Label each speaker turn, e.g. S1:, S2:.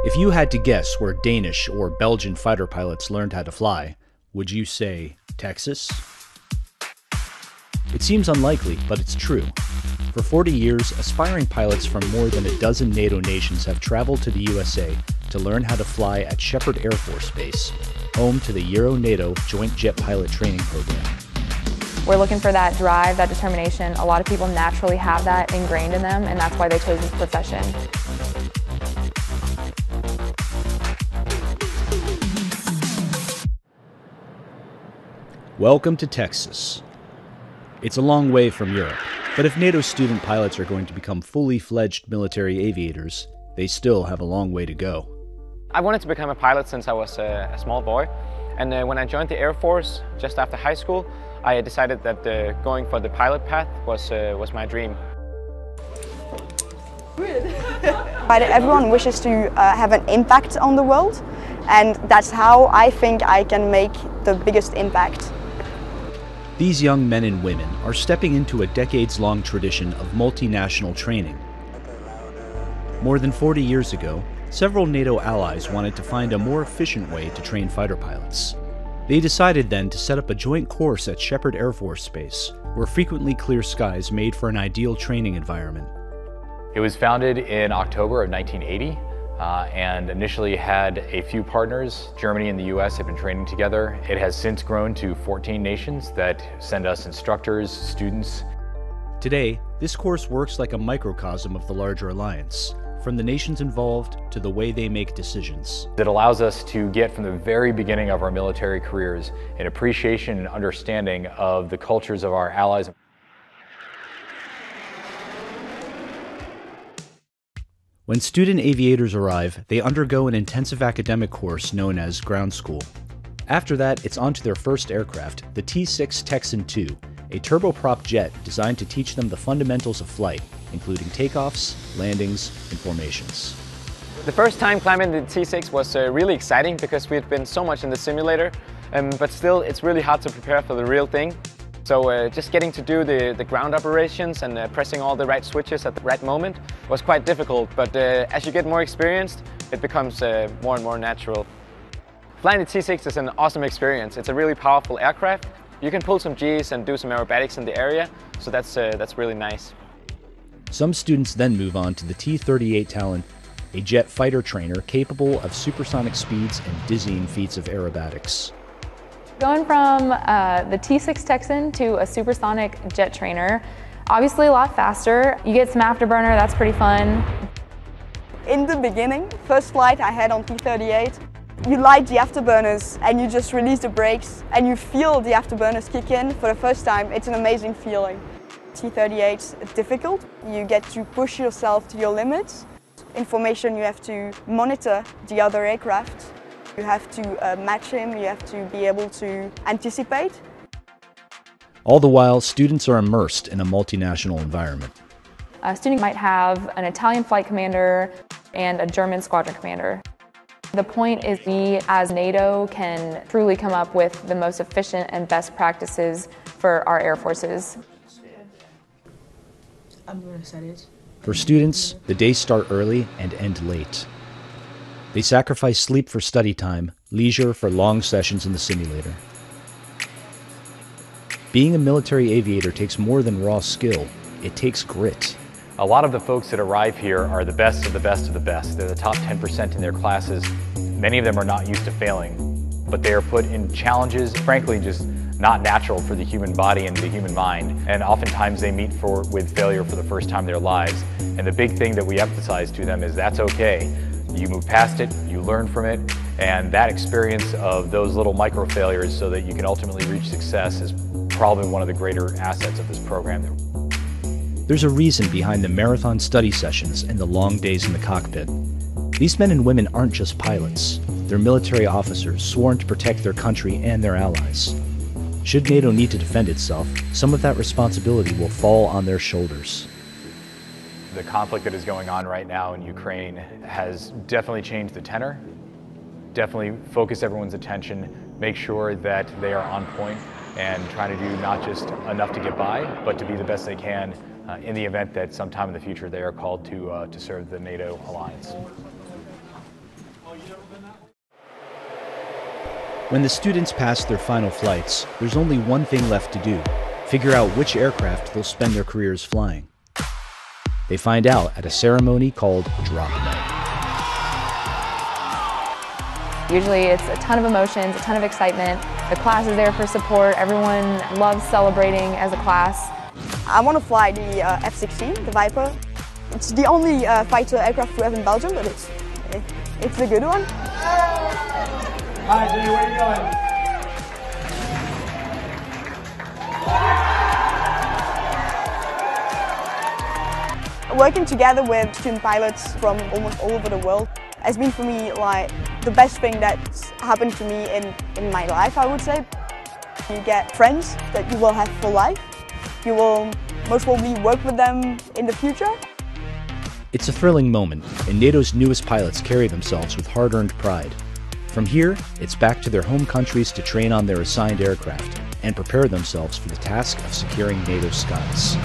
S1: If you had to guess where Danish or Belgian fighter pilots learned how to fly, would you say Texas? It seems unlikely, but it's true. For 40 years, aspiring pilots from more than a dozen NATO nations have traveled to the USA to learn how to fly at Sheppard Air Force Base, home to the Euro-NATO Joint Jet Pilot Training Program.
S2: We're looking for that drive, that determination. A lot of people naturally have that ingrained in them, and that's why they chose this profession.
S1: Welcome to Texas. It's a long way from Europe, but if NATO student pilots are going to become fully fledged military aviators, they still have a long way to go.
S3: I wanted to become a pilot since I was a small boy, and when I joined the Air Force just after high school, I decided that going for the pilot path was my dream.
S4: Everyone wishes to have an impact on the world, and that's how I think I can make the biggest impact.
S1: These young men and women are stepping into a decades-long tradition of multinational training. More than 40 years ago, several NATO allies wanted to find a more efficient way to train fighter pilots. They decided then to set up a joint course at Sheppard Air Force Base, where frequently clear skies made for an ideal training environment.
S5: It was founded in October of 1980 and initially had a few partners. Germany and the US have been training together. It has since grown to 14 nations that send us instructors, students.
S1: Today, this course works like a microcosm of the larger alliance, from the nations involved to the way they make decisions.
S5: It allows us to get from the very beginning of our military careers an appreciation and understanding of the cultures of our allies.
S1: When student aviators arrive, they undergo an intensive academic course known as ground school. After that, it's on to their first aircraft, the T-6 Texan II, a turboprop jet designed to teach them the fundamentals of flight, including takeoffs, landings, and formations.
S3: The first time climbing the T6 was really exciting because we had been so much in the simulator, but still it's really hard to prepare for the real thing. So just getting to do the ground operations and pressing all the right switches at the right moment was quite difficult, but as you get more experienced, it becomes more and more natural. Flying the T6 is an awesome experience. It's a really powerful aircraft. You can pull some Gs and do some aerobatics in the area, so that's really nice.
S1: Some students then move on to the T-38 Talon, a jet fighter trainer capable of supersonic speeds and dizzying feats of aerobatics.
S2: Going from the T-6 Texan to a supersonic jet trainer, obviously a lot faster. You get some afterburner, that's pretty fun.
S4: In the beginning, first flight I had on T-38, you light the afterburners and you just release the brakes and you feel the afterburners kick in for the first time. It's an amazing feeling. T-38 is difficult. You get to push yourself to your limits. In formation, you have to monitor the other aircraft. You have to match him, you have to be able to anticipate.
S1: All the while, students are immersed in a multinational environment.
S2: A student might have an Italian flight commander and a German squadron commander. The point is we, as NATO, can truly come up with the most efficient and best practices for our air forces.
S6: I'm going to set it.
S1: For students, the days start early and end late. They sacrifice sleep for study time, leisure for long sessions in the simulator. Being a military aviator takes more than raw skill. It takes grit.
S5: A lot of the folks that arrive here are the best of the best of the best. They're the top 10% in their classes. Many of them are not used to failing, but they are put in challenges, frankly, just not natural for the human body and the human mind. And oftentimes they meet with failure for the first time in their lives. And the big thing that we emphasize to them is that's okay. You move past it, you learn from it, and that experience of those little micro failures so that you can ultimately reach success is probably one of the greater assets of this program.
S1: There's a reason behind the marathon study sessions and the long days in the cockpit. These men and women aren't just pilots. They're military officers sworn to protect their country and their allies. Should NATO need to defend itself, some of that responsibility will fall on their shoulders.
S5: The conflict that is going on right now in Ukraine has definitely changed the tenor, definitely focus everyone's attention, make sure that they are on point and trying to do not just enough to get by, but to be the best they can in the event that sometime in the future they are called to serve the NATO Alliance.
S1: When the students pass their final flights, there's only one thing left to do: figure out which aircraft they'll spend their careers flying. They find out at a ceremony called drop night.
S2: Usually it's a ton of emotions, a ton of excitement. The class is there for support. Everyone loves celebrating as a class.
S4: I want to fly the F-16, the Viper. It's the only fighter aircraft we have in Belgium, but it's a good one.
S6: Hi, Jimmy, where are you
S4: going? Working together with student pilots from almost all over the world has been for me like the best thing that's happened to me in my life, I would say. You get friends that you will have for life. You will most probably work with them in the future.
S1: It's a thrilling moment, and NATO's newest pilots carry themselves with hard-earned pride. From here, it's back to their home countries to train on their assigned aircraft and prepare themselves for the task of securing NATO skies.